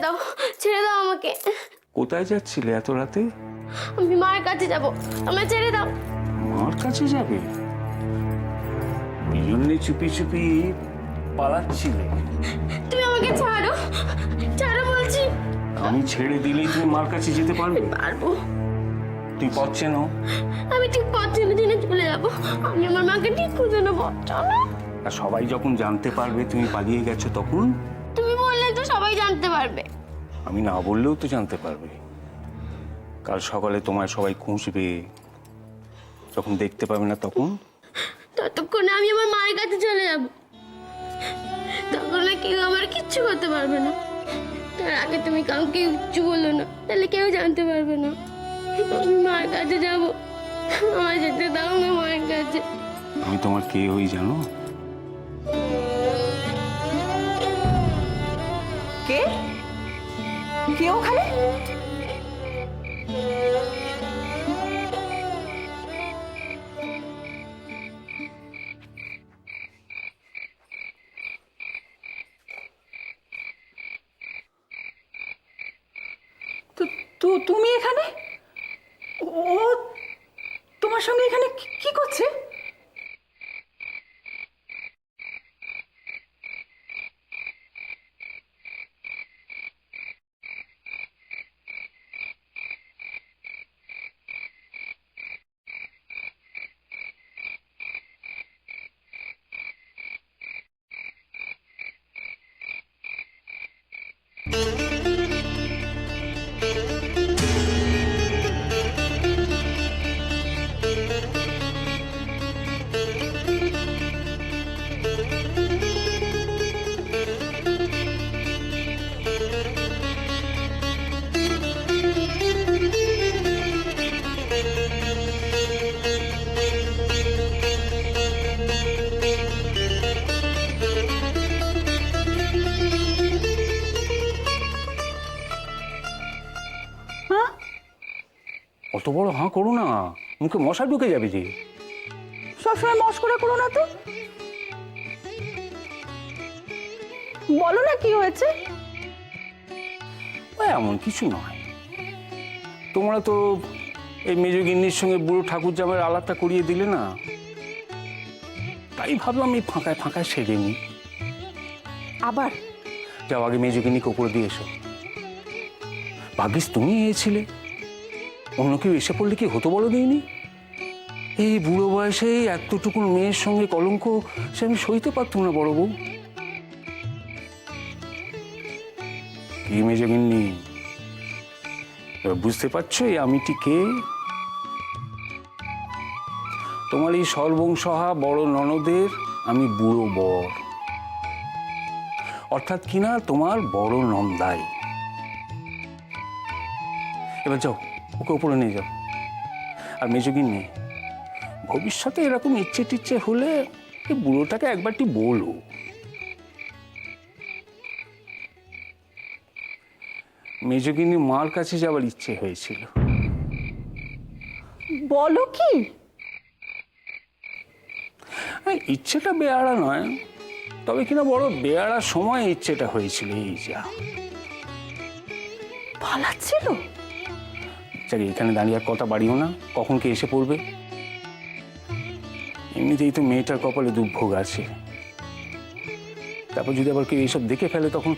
দাও, ছেড়ে দাও আমাকে। কোথায় যাচ্ছিলে এত রাতে? আমি মায়ের কাছে যাব, আমায় ছেড়ে দাও। মার কাছে যাবে? এই জন্যে চুপি চুপি পালাচ্ছিলে? তুমি আমাকে ছাড়ো, ছাড়ো বলছি। আমি ছেড়ে দিলেই তুমি মার কাছে যেতে পারবে? পারবো। তুই পথ চেনো? আমি ঠিক পথ চিনে চিনে চলে যাবো। আমি আমার মাকে ঠিক খুঁজে নেবো, চলো। আর সবাই যখন জানতে পারবে তুমি পালিয়ে গেছো তখন? তুমি বললে তো সবাই জানতে পারবে। আমি না বললেও তো জানতে পারবে। কাল সকালে তোমায় সবাই খুঁজবে, যখন দেখতে পাবে না তখন? ততক্ষণে আমি আমার মায়ের কাছে চলে যাব, তখন না কেউ আমার কিচ্ছু করতে পারবে না। তার আগে তুমি কাউকে কিচ্ছু বলো না, তাহলে কেউ জানতে পারবে না। আমি মায়ের কাছে যাবো, আমার যেতে দাও না মায়ের কাছে। আমি তোমার কে হই জানো? কে কে ওখানে? তুমি এখানে? ও তোমার সঙ্গে এখানে কি করছে? অত বড় হাঁ করো না, মুখে মশা ঢুকে যাবে যে। সবসময় মস্করা করো না তো, বলো না কি হয়েছে। এমন কিছু নয়। তোমরা তো এই মেজগিন্নির সঙ্গে বুড়ো ঠাকুর জামাইয়ের আলাপটা করিয়ে দিলে না, তাই ভাবলাম এই ফাঁকায় ফাঁকায় সেরে নি। আবার যাও, আগে মেজগিন্নিকে উপরে দিয়ে এসো। ভাগ্যিস তুমি এসেছিলে, অন্য কেউ এসে পড়লে কি হতো বলো দিইনি? এই বুড়ো বয়সে এতটুকু মেয়ের সঙ্গে কলঙ্ক সে আমি সইতে পারতাম না বড় বউ। কি মেজগিন্নি, এবার বুঝতে পারছো এই আমিটি কে? তোমার এই সর্বংসহা বড় ননদের আমি বুড়ো বর, অর্থাৎ কিনা তোমার বড় নন্দাই। এবার যাও, ওকে উপরে নিয়ে যাও। আর মেজগিন্নি, ভবিষ্যতে এরকম ইচ্ছে টিচ্ছে হলে এই বুড়োটাকে একবারটি বলো। মেজগিন্নি মার কাছে যাওয়ার ইচ্ছে হয়েছিল। বলো কি? ইচ্ছেটা বেয়ারা নয়, তবে কিনা বড় বেয়ারা সময় ইচ্ছেটা হয়েছিল। এই যা পালাচ্ছিল। যাকে এখানে দাঁড়িয়ে আর কথা বাড়িও না, কখন কে এসে পড়বে। এমনিতেই তো মেয়েটার কপালে দুর্ভোগ আছে, তারপর যদি আবার কেউ এইসব দেখে ফেলে তখন।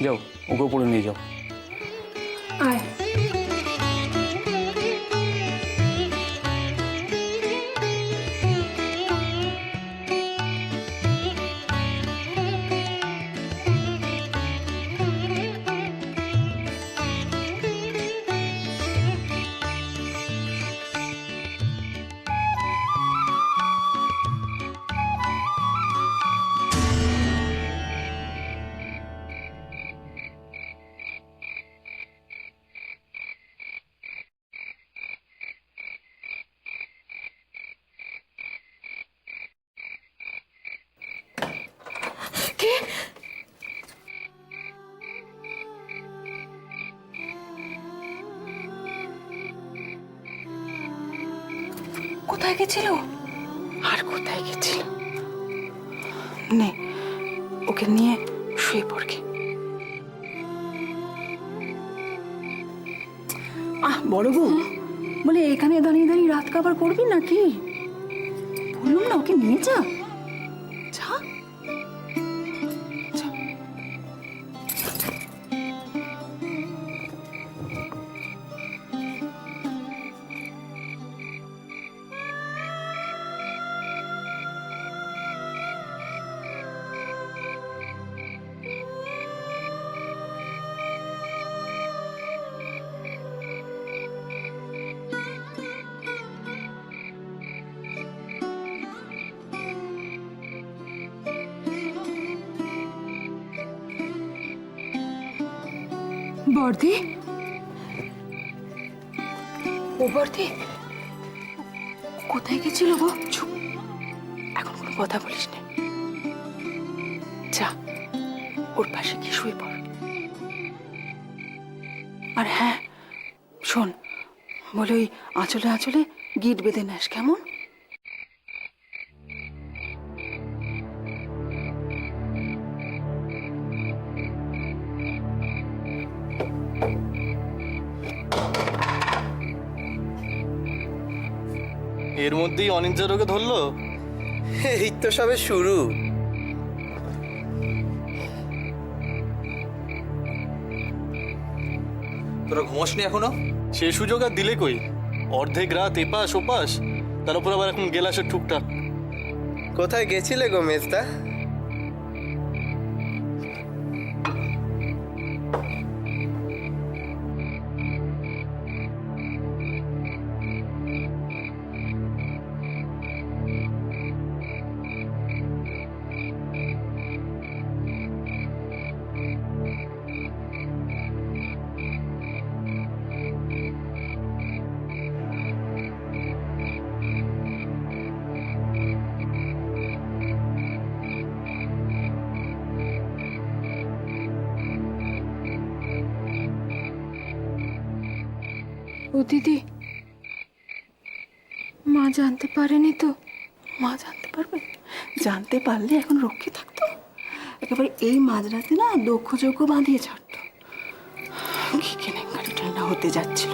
যাও, ওকে উপরে নিয়ে যাও। আয়। কে? কোথায় গেছিল? আর কোথায় গেছিল? নে, ওকে নিয়ে শুয়ে পড়কে। বড় বউ, বলে এখানে দাঁড়িয়ে দাঁড়িয়ে রাত কাবার করবি নাকি? বললাম না ওকে নিয়ে যা। যা যা। বর্দি, ও বর্দি, কোথায় গেছিল গো? চুপ, এখন কোনো কথা বলিস না। যা ওর পাশে কি শুয়ে পড়। আর হ্যাঁ শোন, বলে ওই আঁচলে আঁচলে গিট বেঁধে নেস, কেমন? এর মধ্যেই অনিদ্রা রোগে ধরলো। এই তো সবে শুরু। তোরা ঘুমোসনি এখনো? সে সুযোগ আর দিলে কই? অর্ধেক রাত এপাশ ওপাশ, তার উপর আবার এখন গেলাসের টুকটাক। কোথায় গেছিলে গো মেজদা? ও দিদি, মা জানতে পারেনি তো? মা জানতে পারবে? জানতে পারলে এখন রক্ষে থাকতো। একেবারে এই মাঝরাতে না দক্ষ বাঁধিয়ে ছাড়তো। কি কেনাকাটি ঠান্ডা হতে যাচ্ছিল,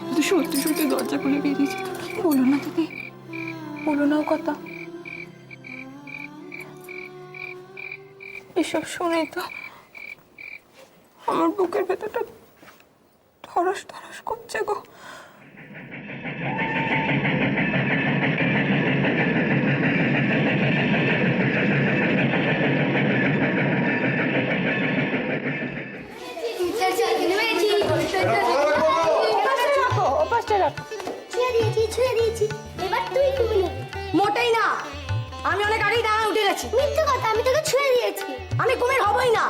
কিন্তু সত্যি সত্যি দরজা খুলে বেরিয়ে যেত। কি বলো না দিদি, বলো না ও কথা। এসব শুনে তো আমার বুকের ভেতরটা ধরস ধরস করছে গো। মোটেই না, আমি অনেক আগেই দাঁড়া উঠে গেছি। মিথ্যে কথা, আমি তোকে ছুঁয়ে দিয়েছি। আমি কুমির হবই না।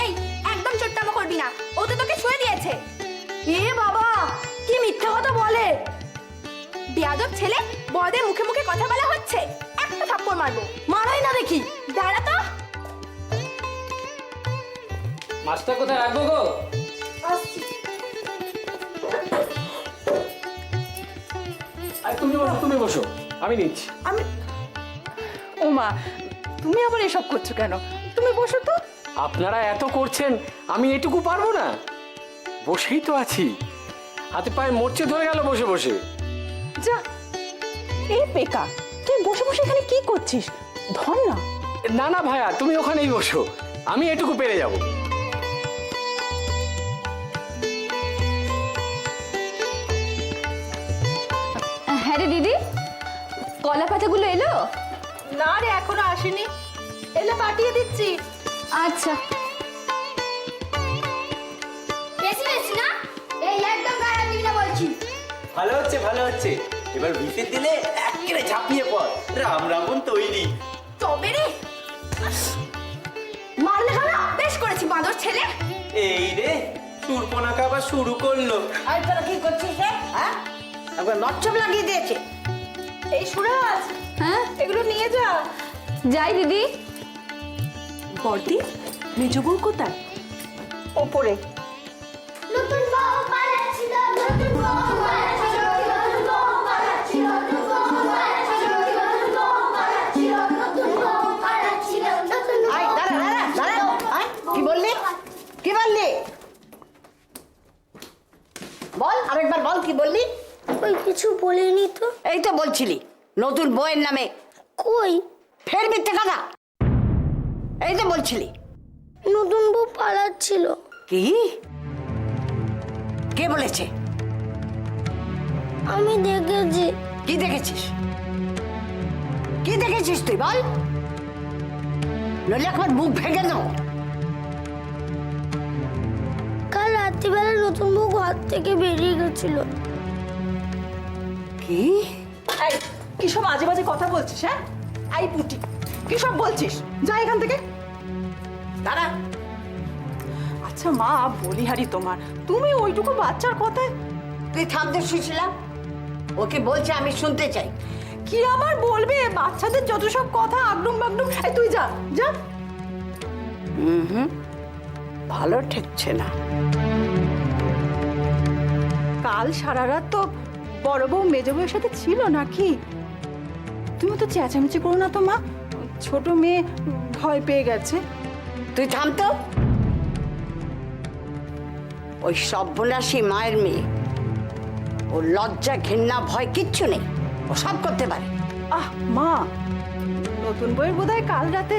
এই একদম চোট্টামো করবি না, ও তো তোকে ছুঁয়ে দিয়েছে। এ বাবা, কি মিথ্যে কথা বলে! বেয়াদব ছেলে, বড়দের মুখে মুখে কথা বলা হচ্ছে। একটা থাপ্পড় মারবো। মারাই না দেখি, দাঁড়া তো। মাছটা কোথায় রাখবো গো? আসছি। তুমি বসো, আমি নিচ্ছি। আমি, ও মা, তুমি আবার এসব করছো কেন? তুমি বসো তো। আপনারা এত করছেন, আমি এটুকু পারবো না? বসেই তো আছি, হাতে পায়ে মরচে ধরে গেল বসে বসে। যা, এই পেকা, তুই বসে বসে এখানে কি করছিস? ধর না। না না ভাইয়া, তুমি ওখানেই বসো, আমি এটুকু পেরে যাব। হ্যাঁ রে দিদি, কলা পাতাগুলো এলো? না রে, এখনো আসেনি। এলে পাঠিয়ে দিচ্ছি। আচ্ছা। বেশি বেশি না, এই একদম গায়ে দিবি না বলছি। ভালো হচ্ছে ভালো হচ্ছে। এবার ভিসিট দিলে একেবারে ঝাঁপিয়ে পড়, রাম রাবণ তৈরি। তবে রে, মারলে খানা বেশ করেছি বাঁদর ছেলে। এই রে, সুরপনাকা আবার শুরু করলো। আর তোরা কি করছিস রে? হ্যাঁ, একবার নচ্ছপ লাগিয়ে দিয়েছে। এই সুরাজ, হ্যাঁ এগুলো নিয়ে যা। যাই দিদি। বর্দি, মেজ বউ কোথায়? ওপরে। নতুন বউ পালাচ্ছিল, নতুন বউ পালাচ্ছিল, নতুন বউ পালাচ্ছিল, নতুন বউ পালাচ্ছিল, নতুন বউ পালাচ্ছিল, নতুন বউ পালাচ্ছিল, নতুন বউ। আয় দাঁড়া দাঁড়া দাঁড়া। আয়, কি বললি? কি বললি? বল আরেকবার বল, কি বললি? ওই কিছু বলিনি তো। এই তো বলছিলি নতুন বইয়ের নামে কই? ফের মিথ্যে কথা। এই তো বলছিলি। নতুন বউ পালাচ্ছিল। কি? কে বলেছে? আমি দেখেছি। কি দেখেছিস? কি দেখেছিস তুই বল, নইলে একবার মুখ ভেঙে দেবো। কাল রাত্রিবেলা নতুন বউ ঘর থেকে বেরিয়ে গেছিল। কি? এই কি সব আজে বাজে কথা বলছিস? হ্যাঁ এই পুটি, কি সব বলছিস? যা এখান থেকে। দাঁড়া। আচ্ছা মা, বলিহারি তোমার, তুমি ওইটুকু বাচ্চার কথায় তুই থামতে শুয়েছিলাম, ওকে বলছে আমি শুনতে চাই। কি আবার বলবে? বাচ্চাদের যত সব কথা আগডুম বাগডুম। এই তুই যা যা। ভালো ঠেকছে না। কাল সারা রাত তো বড় বউ মেজ বউয়ের সাথে ছিল নাকি? তুমি তো চেঁচামেচি করো না তো মা, ছোট মেয়ে ভয় পেয়ে গেছে। তুই থাম তো। ওই সর্বনাশী মায়ের মেয়ে, ও লজ্জা ঘৃণা ভয় কিচ্ছু নেই, ও সব করতে পারে। আহ মা, নতুন বউয়ের বোধহয় কাল রাতে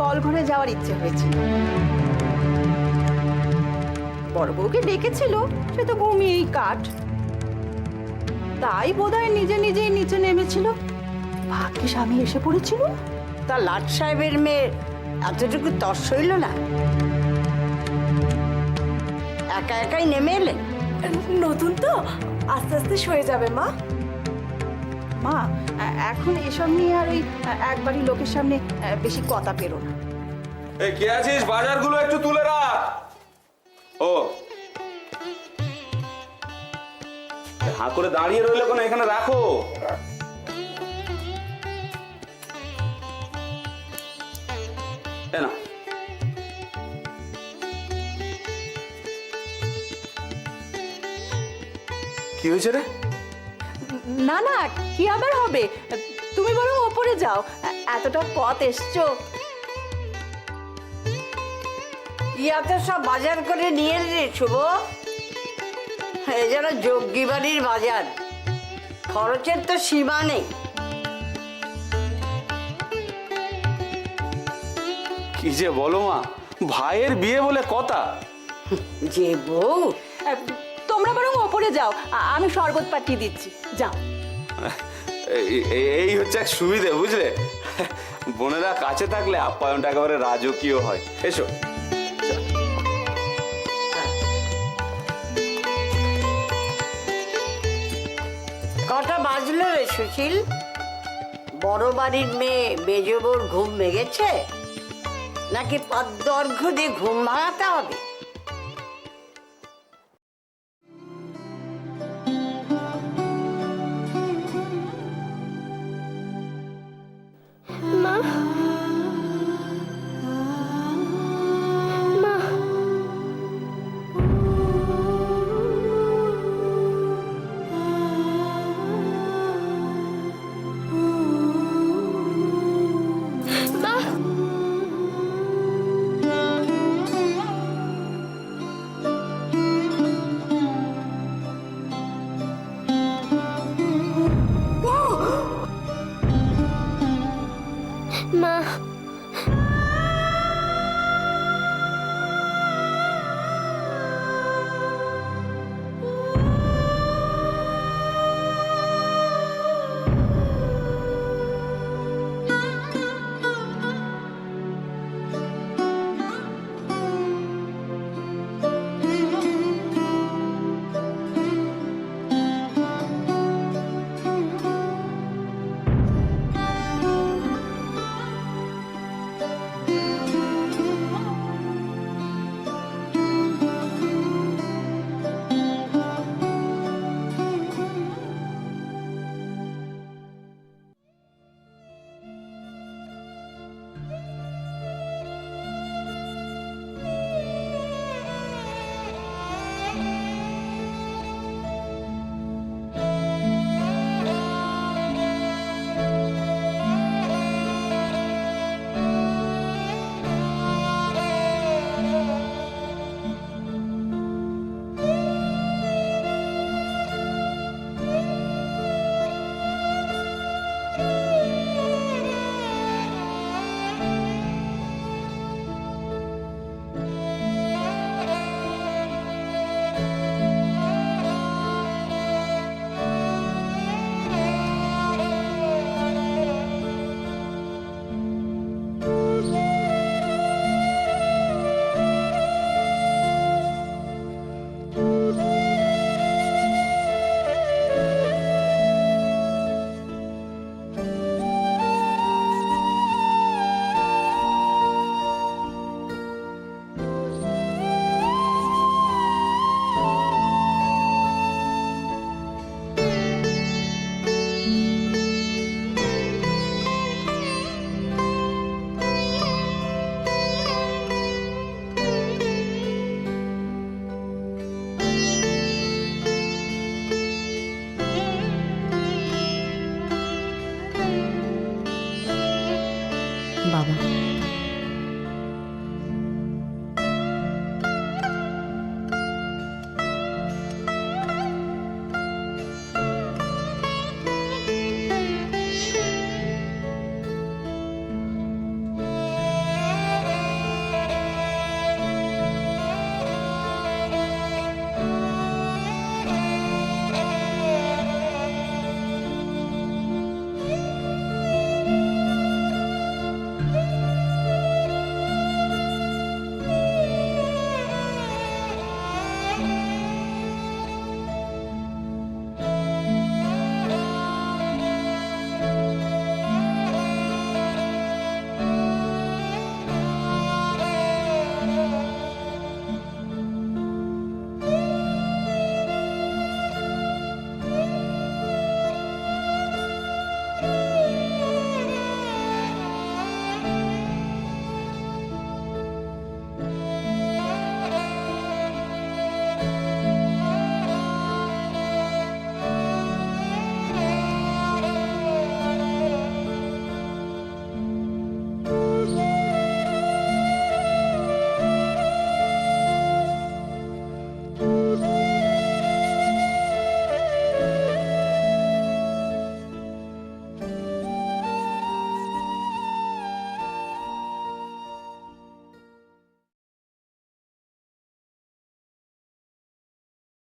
কল ঘরে যাওয়ার ইচ্ছে হয়েছিল, বড় বউকে ডেকেছিল, সে তো ঘুমিয়েই কাঠ, তাই বোধহয় নিজে নিজেই নিচে নেমেছিল, ভাগ্যিস আমি এসে পড়েছিল। তা লাট সাহেবের মেয়ে এতটুকু তর্স হইল না? একা একাই নেমে এলেন। নতুন তো আস্তে আস্তে সয়ে যাবে মা। মা এখন এসব নিয়ে আর ওই একবারই লোকের সামনে বেশি কথা পেরো না। এই কে আছিস? বাজারগুলো একটু তুলে রাখ। ও হাঁ করে দাঁড়িয়ে রইলে কোনো, এখানে রাখো। না কি হয়েছে রে? না না, কি আবার হবে, তুমি বরং ওপরে যাও, এতটা পথ এসছো। ইয়াতে সব বাজার করে নিয়ে এলি শুভ? এই যেন যোগ্যী বাড়ির বাজার, খরচের তো সীমা নেই। কি যে বলো মা, ভাইয়ের বিয়ে বলে কথা। যে বউ। তোমরা বরং ওপরে যাও, আমি শরবত পাঠিয়ে দিচ্ছি, যাও। এই হচ্ছে এক সুবিধে, বুঝলে? বোনেরা কাছে থাকলে আপ্যায়নটা একেবারে রাজকীয় হয়। এসো। কটা বাজলো রে সুশীল? বড় বাড়ির মেয়ে মেজ বউর ঘুম ভেঙেছে নাকি পদ্ম অর্ঘ্য দিয়ে ঘুম ভাঙাতে হবে?